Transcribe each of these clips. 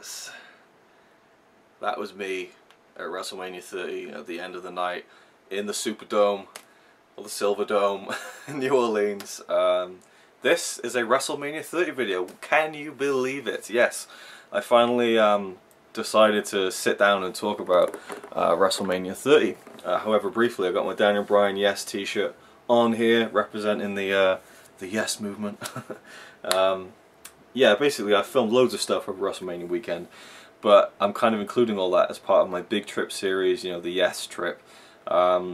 Yes, that was me at WrestleMania 30 at the end of the night in the Superdome, or the Silver Dome in New Orleans. This is a WrestleMania 30 video. Can you believe it? Yes, I finally decided to sit down and talk about WrestleMania 30. However, briefly, I got my Daniel Bryan Yes t-shirt on here, representing the Yes movement. Yeah, basically I filmed loads of stuff over WrestleMania weekend, but I'm kind of including all that as part of my big trip series, you know, the Yes trip,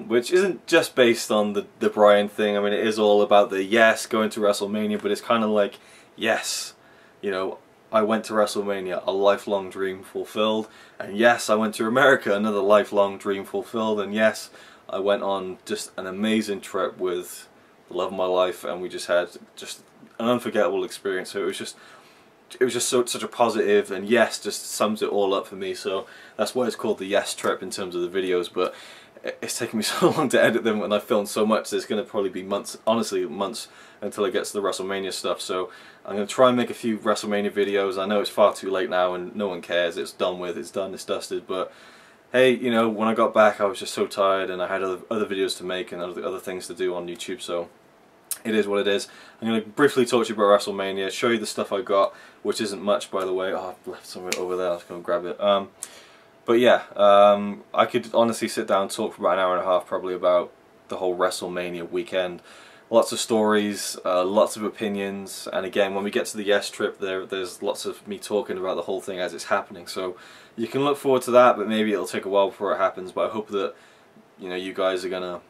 which isn't just based on the Bryan thing. I mean, it is all about the Yes, going to WrestleMania, but it's kind of like, yes, you know, I went to WrestleMania, a lifelong dream fulfilled, and yes, I went to America, another lifelong dream fulfilled, and yes, I went on just an amazing trip with the love of my life, and we just had just an unforgettable experience. So it was just such a positive, and yes just sums it all up for me. So that's why it's called the Yes trip in terms of the videos. But it's taken me so long to edit them, and I filmed so much, there's going to probably be months, honestly months, until it gets to the WrestleMania stuff. So I'm going to try and make a few WrestleMania videos. I know it's far too late now and no one cares, it's done with, it's done, it's dusted, but hey, you know, when I got back I was just so tired, and I had other videos to make and other things to do on YouTube, so it is what it is. I'm going to briefly talk to you about WrestleMania, show you the stuff I got, which isn't much, by the way. Oh, I've left some over there, I was going to grab it. But yeah, I could honestly sit down and talk for about an hour and a half probably about the whole WrestleMania weekend. Lots of stories, lots of opinions, and again, when we get to the Yes trip, there's lots of me talking about the whole thing as it's happening. So you can look forward to that, but maybe it'll take a while before it happens. But I hope that, you know, you guys are gonna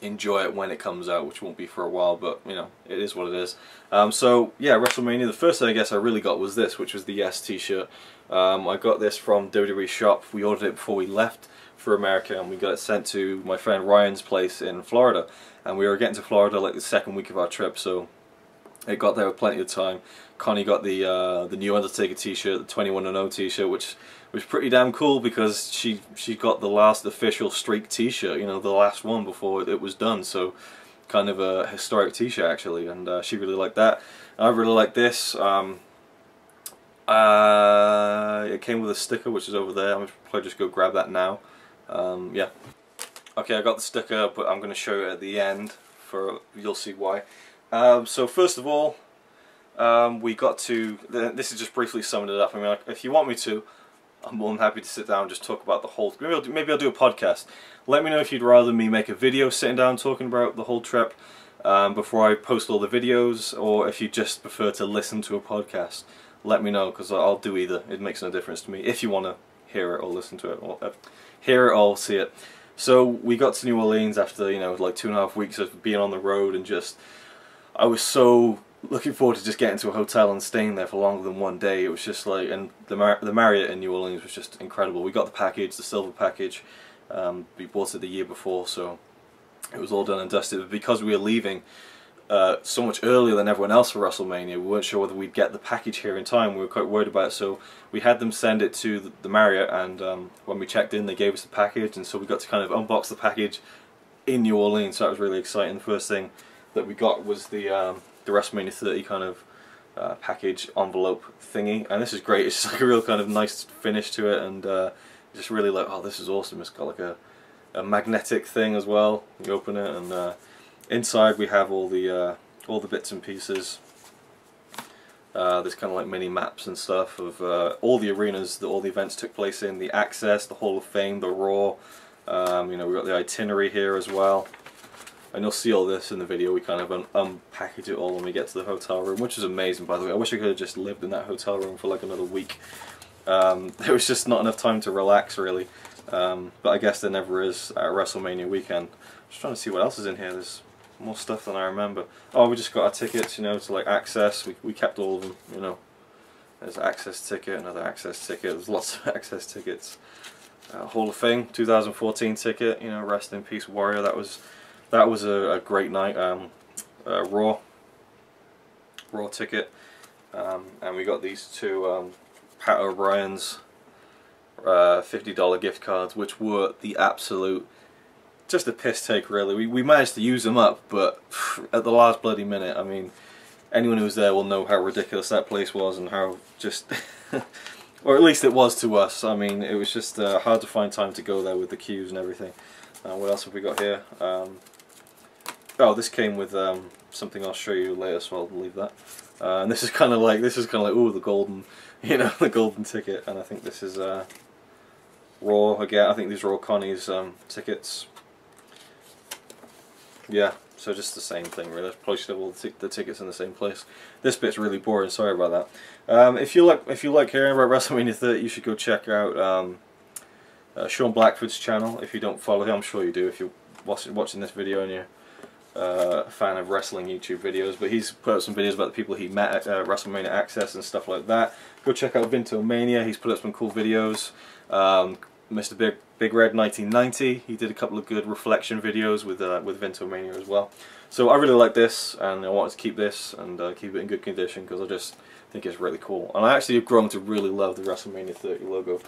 enjoy it when it comes out, which won't be for a while, but you know, it is what it is. So yeah, WrestleMania, the first thing I guess I really got was this, which was the Yes t-shirt. I got this from WWE shop. We ordered it before we left for America, and we got it sent to my friend Ryan's place in Florida, and we were getting to Florida like the second week of our trip, so it got there with plenty of time. Connie got the new Undertaker t-shirt, the 21-0 t-shirt, which was pretty damn cool because she got the last official streak t-shirt, you know, the last one before it was done, so kind of a historic t-shirt actually, and she really liked that. I really like this. It came with a sticker which is over there. I'm going to probably just go grab that now. Yeah. Okay, I got the sticker, but I'm going to show it at the end, you'll see why. So first of all, we got to, this is just briefly summing it up. I mean, like, if you want me to, I'm more than happy to sit down and just talk about the whole, maybe I'll do a podcast. Let me know if you'd rather me make a video sitting down talking about the whole trip before I post all the videos, or if you just prefer to listen to a podcast. Let me know, because I'll do either. It makes no difference to me if you want to hear it or listen to it, or hear it or see it. So we got to New Orleans after, you know, like 2.5 weeks of being on the road, and just, I was so looking forward to just getting to a hotel and staying there for longer than one day. It was just like, and the Marriott in New Orleans was just incredible. We got the package, the silver package. We bought it the year before, so it was all done and dusted. But because we were leaving so much earlier than everyone else for WrestleMania, we weren't sure whether we'd get the package here in time. We were quite worried about it, so we had them send it to the Marriott, and when we checked in they gave us the package, and so we got to kind of unbox the package in New Orleans, so that was really exciting. The first thing that we got was the WrestleMania 30 kind of package envelope thingy, and this is great. It's just like a real kind of nice finish to it, and just really like, oh, this is awesome. It's got like a magnetic thing as well. You open it, and inside we have all the bits and pieces. There's kind of like mini maps and stuff of all the arenas that all the events took place in, the Access, the Hall of Fame, the Raw. You know, we've got the itinerary here as well. And you'll see all this in the video. We kind of unpackage it all when we get to the hotel room, which is amazing, by the way. I wish I could have just lived in that hotel room for like another week. There was just not enough time to relax, really. But I guess there never is at WrestleMania weekend. Just trying to see what else is in here. There's more stuff than I remember. Oh, we just got our tickets, you know, to like Access. We kept all of them, you know. There's an Access ticket, another Access ticket. There's lots of Access tickets. Hall of Fame 2014 ticket, you know, rest in peace Warrior. That was a great night. Raw ticket, and we got these two Pat O'Brien's $50 gift cards, which were the absolute, just a piss take really. We managed to use them up, but at the last bloody minute, I mean, anyone who was there will know how ridiculous that place was, and how just Or at least it was to us. I mean, it was just hard to find time to go there with the queues and everything. What else have we got here? Oh, this came with something I'll show you later, so I'll leave that. And this is kind of like ooh, the golden, you know, the golden ticket. And I think this is Raw again. I think these are all Connie's tickets. Yeah, so just the same thing really. Probably should have all the tickets in the same place. This bit's really boring. Sorry about that. If you like hearing about WrestleMania 30, you should go check out Sean Blackford's channel. If you don't follow him, I'm sure you do. If you're watching this video and you're a fan of wrestling YouTube videos, but he's put up some videos about the people he met at WrestleMania XXX and stuff like that. Go check out Vintomania. He's put up some cool videos. Mr. Big Red 1990. He did a couple of good reflection videos with Vintomania as well. So I really like this, and I wanted to keep this and keep it in good condition because I just think it's really cool. And I actually have grown to really love the WrestleMania 30 logo.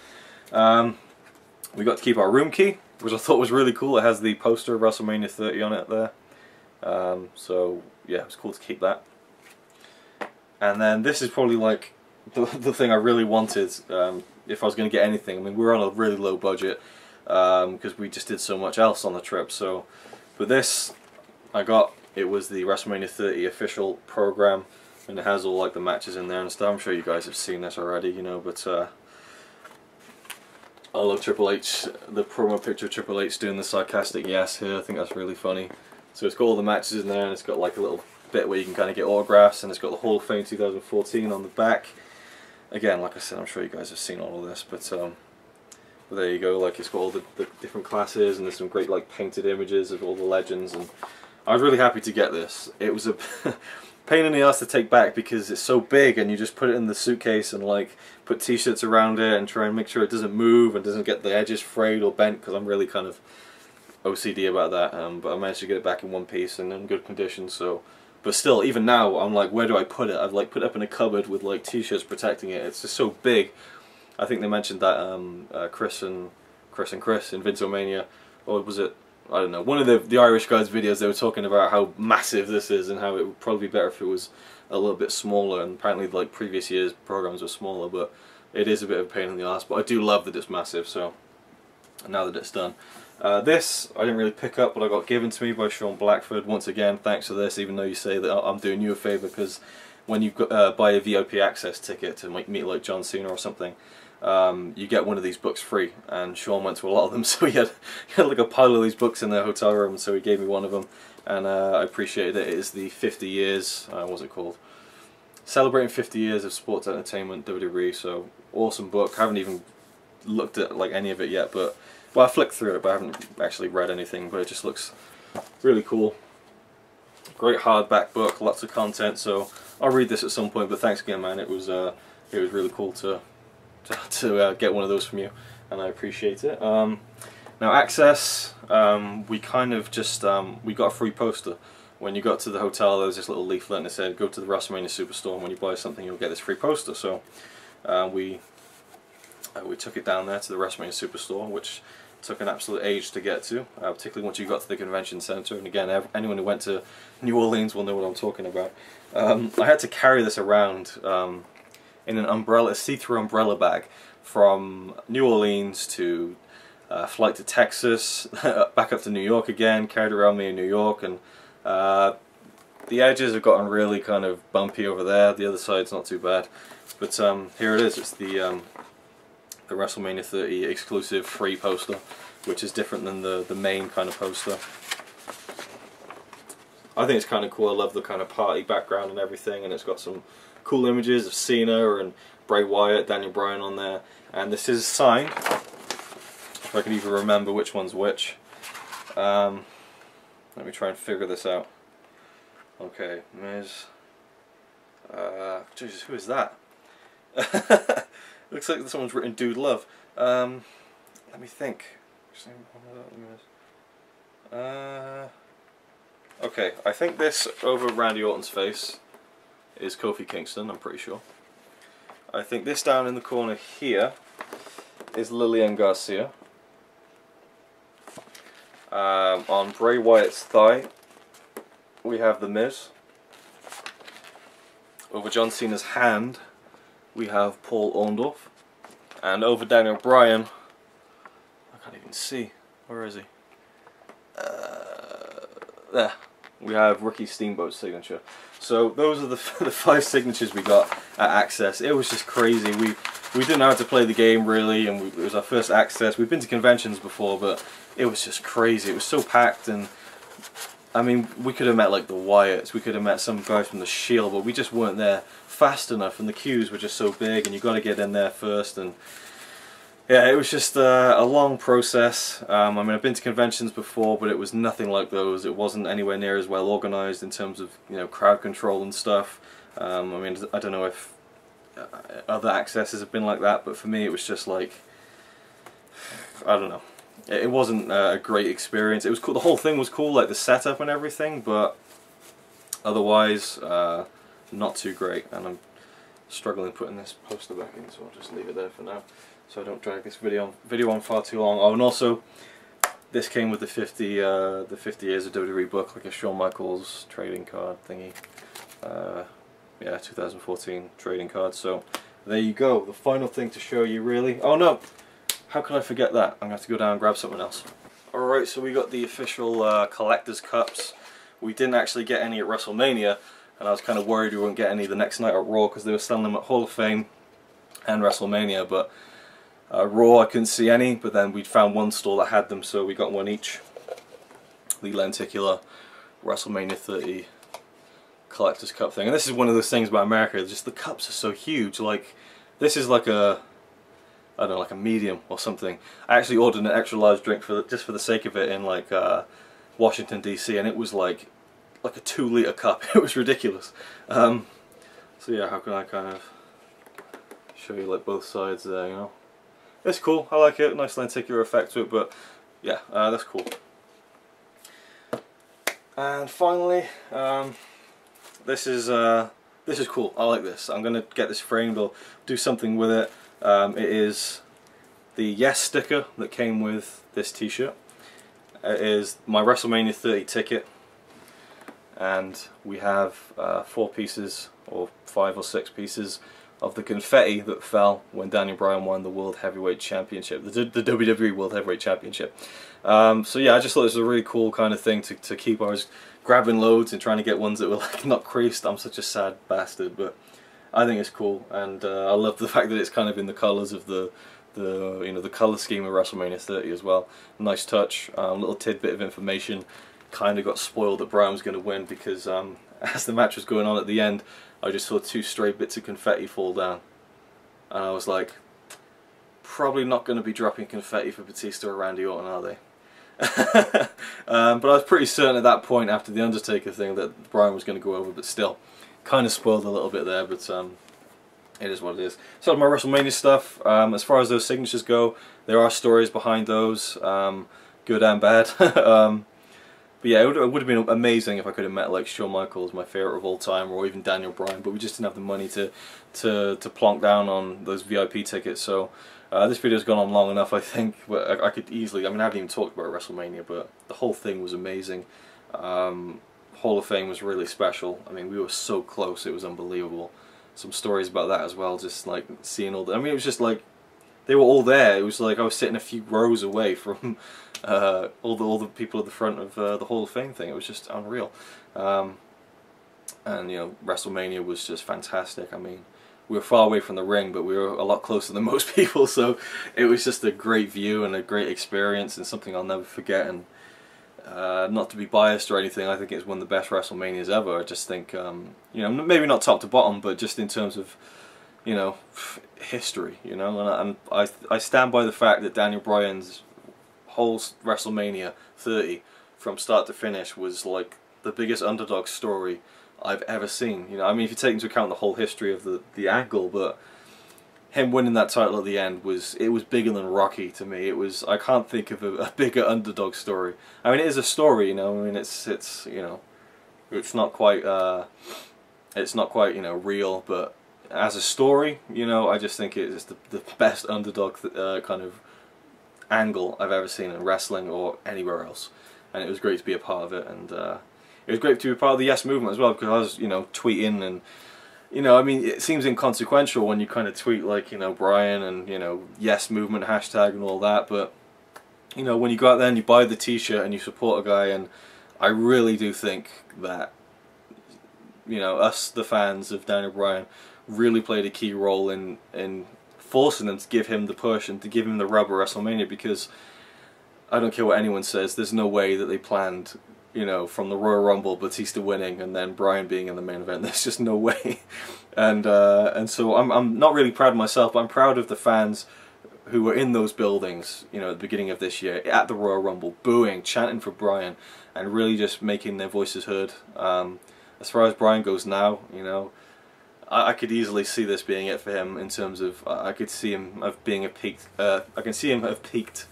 We got to keep our room key, which I thought was really cool. It has the poster of WrestleMania 30 on it there. So yeah, it was cool to keep that. And then this is probably like the thing I really wanted if I was going to get anything. I mean, we were on a really low budget because we just did so much else on the trip. So, but this I got. It was the WrestleMania 30 official program, and it has all like the matches in there and stuff. I'm sure you guys have seen this already, you know. But I love Triple H. The promo picture of Triple H doing the sarcastic yes here. I think that's really funny. So it's got all the matches in there, and it's got like a little bit where you can kind of get autographs, and it's got the Hall of Fame 2014 on the back. Again, like I said, I'm sure you guys have seen all of this, but there you go. Like, it's got all the different classes, and there's some great like painted images of all the legends, and I was really happy to get this. It was a pain in the ass to take back because it's so big, and you just put it in the suitcase and like put t-shirts around it and try and make sure it doesn't move and doesn't get the edges frayed or bent, because I'm really kind of OCD about that. But I managed to get it back in one piece and in good condition. So, but still, even now, I'm like, where do I put it? I've like put it up in a cupboard with like t-shirts protecting it. It's just so big. I think they mentioned that Chris in Vintomania, or was it? I don't know. One of the Irish guys' videos, they were talking about how massive this is and how it would probably be better if it was a little bit smaller. And apparently, like previous years' programs were smaller, but it is a bit of a pain in the ass. But I do love that it's massive. So now that it's done. This I didn't really pick up, but I got given to me by Sean Blackford. Once again, thanks for this, even though you say that I'm doing you a favour, because when you buy a VIP access ticket to meet like John Cena or something, you get one of these books free, and Sean went to a lot of them, so he had like a pile of these books in their hotel room, so he gave me one of them, and I appreciated it. It is the 50 years, what's it called? Celebrating 50 years of sports entertainment, WWE, so awesome book. I haven't even looked at like any of it yet, but well, I flicked through it, but I haven't actually read anything, but it just looks really cool. Great hardback book, lots of content, so I'll read this at some point, but thanks again, man. It was really cool to get one of those from you, and I appreciate it. Now Access, we kind of just, we got a free poster. When you got to the hotel, there was this little leaflet and it said, go to the WrestleMania Superstore, and when you buy something you'll get this free poster. So we took it down there to the WrestleMania Superstore, which took an absolute age to get to, particularly once you got to the convention center. And again, anyone who went to New Orleans will know what I'm talking about. I had to carry this around in an umbrella, a see-through umbrella bag, from New Orleans to flight to Texas, back up to New York again, carried around me in New York, and the edges have gotten really kind of bumpy over there. The other side's not too bad, but here it is. It's the WrestleMania 30 exclusive free poster, which is different than the main kind of poster. I think it's kind of cool. I love the kind of party background and everything, and it's got some cool images of Cena and Bray Wyatt, Daniel Bryan on there, and this is signed, if I can even remember which one's which. Let me try and figure this out. Okay, Miz. Jesus, who is that? Looks like someone's written Dude Love. Let me think. Okay, I think this over Randy Orton's face is Kofi Kingston, I'm pretty sure. I think this down in the corner here is Lillian Garcia. On Bray Wyatt's thigh we have The Miz. Over John Cena's hand we have Paul Orndorff. And over Daniel Bryan, I can't even see. Where is he? There. We have Ricky Steamboat's signature. So those are the 5 signatures we got at Access. It was just crazy. We didn't know how to play the game really, and it was our first Access. We've been to conventions before, but it was just crazy. It was so packed, and I mean, we could have met like the Wyatts, we could have met some guys from the Shield, but we just weren't there fast enough, and the queues were just so big, and you got to get in there first, and yeah, it was just a long process. I mean, I've been to conventions before, but it was nothing like those. It wasn't anywhere near as well organized in terms of, you know, crowd control and stuff. I mean, I don't know if other accesses have been like that, but for me it was just like, I don't know. It wasn't a great experience. It was cool. The whole thing was cool, like the setup and everything, but otherwise, not too great. And I'm struggling putting this poster back in, so I'll just leave it there for now, so I don't drag this video on far too long. Oh, and also, this came with the 50 years of WWE book, like a Shawn Michaels trading card thingy. Yeah, 2014 trading card. So there you go. The final thing to show you, really. Oh no, how could I forget that? I'm gonna have to go down and grab something else. All right, so we got the official collector's cups. We didn't actually get any at WrestleMania, and I was kind of worried we wouldn't get any the next night at Raw because they were selling them at Hall of Fame and WrestleMania, but Raw I couldn't see any, but then we'd found one store that had them, so we got one each. The lenticular WrestleMania 30 collector's cup thing. And this is one of those things about America, just the cups are so huge. Like, this is like a, I don't know, like a medium or something. I actually ordered an extra large drink just for the sake of it in like Washington DC, and it was like a 2-liter cup. It was ridiculous. So yeah, how can I kind of show you like both sides there, you know? It's cool, I like it, nice lenticular effect to it, but yeah, that's cool. And finally, this is cool, I like this. I'm going to get this framed or do something with it. It is the Yes sticker that came with this t-shirt. It is my WrestleMania 30 ticket, and we have 4 pieces or 5 or 6 pieces of the confetti that fell when Daniel Bryan won the World Heavyweight Championship, the WWE World Heavyweight Championship. So yeah, I just thought it was a really cool kind of thing to keep. I was grabbing loads and trying to get ones that were like not creased. I'm such a sad bastard, but I think it's cool, and I love the fact that it's kind of in the colours of the you know, the colour scheme of WrestleMania 30 as well. Nice touch. Little tidbit of information. Kind of got spoiled that Bryan was going to win because as the match was going on at the end, I just saw 2 stray bits of confetti fall down, and I was like, probably not going to be dropping confetti for Batista or Randy Orton, are they? But I was pretty certain at that point after the Undertaker thing that Bryan was going to go over, but still, kind of spoiled a little bit there, but it is what it is. So my WrestleMania stuff, as far as those signatures go, there are stories behind those, good and bad. But yeah, it would have been amazing if I could have met like Shawn Michaels, my favourite of all time, or even Daniel Bryan, but we just didn't have the money to plonk down on those VIP tickets. So this video's gone on long enough, I think, but I could easily, I mean, I haven't even talked about WrestleMania, but the whole thing was amazing. Hall of Fame was really special. I mean, we were so close, it was unbelievable. Some stories about that as well, just like seeing all the, I mean, it was just like, they were all there. It was like I was sitting a few rows away from all the people at the front of the Hall of Fame thing. It was just unreal. And you know, WrestleMania was just fantastic. I mean, we were far away from the ring, but we were a lot closer than most people, so it was just a great view and a great experience and something I'll never forget. And not to be biased or anything, I think it's one of the best WrestleManias ever. I just think, you know, maybe not top to bottom, but just in terms of, you know, history, you know, and I stand by the fact that Daniel Bryan's whole WrestleMania 30 from start to finish was like the biggest underdog story I've ever seen. You know, I mean, if you take into account the whole history of the angle, but him winning that title at the end was bigger than Rocky to me. It was, I can't think of a bigger underdog story. I mean, it is a story, you know. I mean, it's you know, it's not quite you know, real, but as a story, you know, I just think it's the best underdog kind of angle I've ever seen in wrestling or anywhere else, and it was great to be a part of it. And it was great to be part of the Yes movement as well, because I was, you know, tweeting and, you know, I mean, it seems inconsequential when you kind of tweet like, you know, Brian and, you know, Yes Movement hashtag and all that, but, you know, when you go out there and you buy the t-shirt and you support a guy, and I really do think that, you know, us, the fans of Daniel Bryan, really played a key role in forcing them to give him the push and to give him the rub at WrestleMania, because I don't care what anyone says, there's no way that they planned, you know, from the Royal Rumble, Batista winning and then Bryan being in the main event. There's just no way. And so I'm not really proud of myself, but I'm proud of the fans who were in those buildings, you know, at the beginning of this year, at the Royal Rumble, booing, chanting for Bryan, and really just making their voices heard. As far as Bryan goes now, you know, I could easily see this being it for him in terms of, I could see him of being a peaked, I can see him have peaked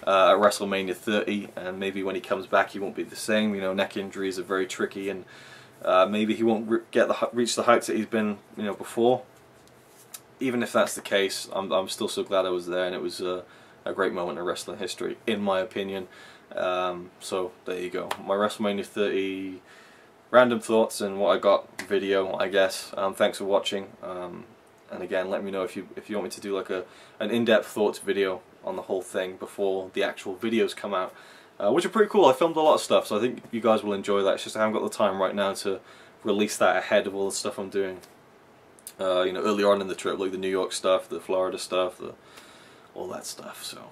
at WrestleMania 30, and maybe when he comes back he won't be the same. You know, neck injuries are very tricky, and maybe he won't reach the heights that he's been, you know, before. Even if that's the case, I'm still so glad I was there, and it was a great moment in wrestling history, in my opinion. So there you go, my WrestleMania 30 random thoughts and what I got video, I guess. Thanks for watching, and again, let me know if you want me to do like an in-depth thoughts video on the whole thing before the actual videos come out, which are pretty cool. I filmed a lot of stuff, so I think you guys will enjoy that. It's just I haven't got the time right now to release that ahead of all the stuff I'm doing. You know, earlier on in the trip, like the New York stuff, the Florida stuff, all that stuff. So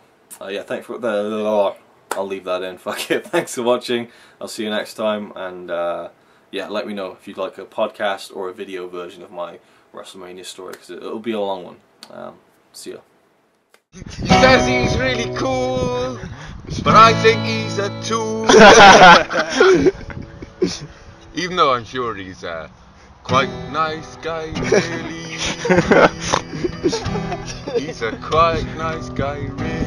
yeah, thanks for I'll leave that in. Fuck it. Thanks for watching. I'll see you next time, and yeah, let me know if you'd like a podcast or a video version of my WrestleMania story, because it'll be a long one. See ya. He says he's really cool, but I think he's a tool. Even though I'm sure he's a quite nice guy, really. He's a quite nice guy, really.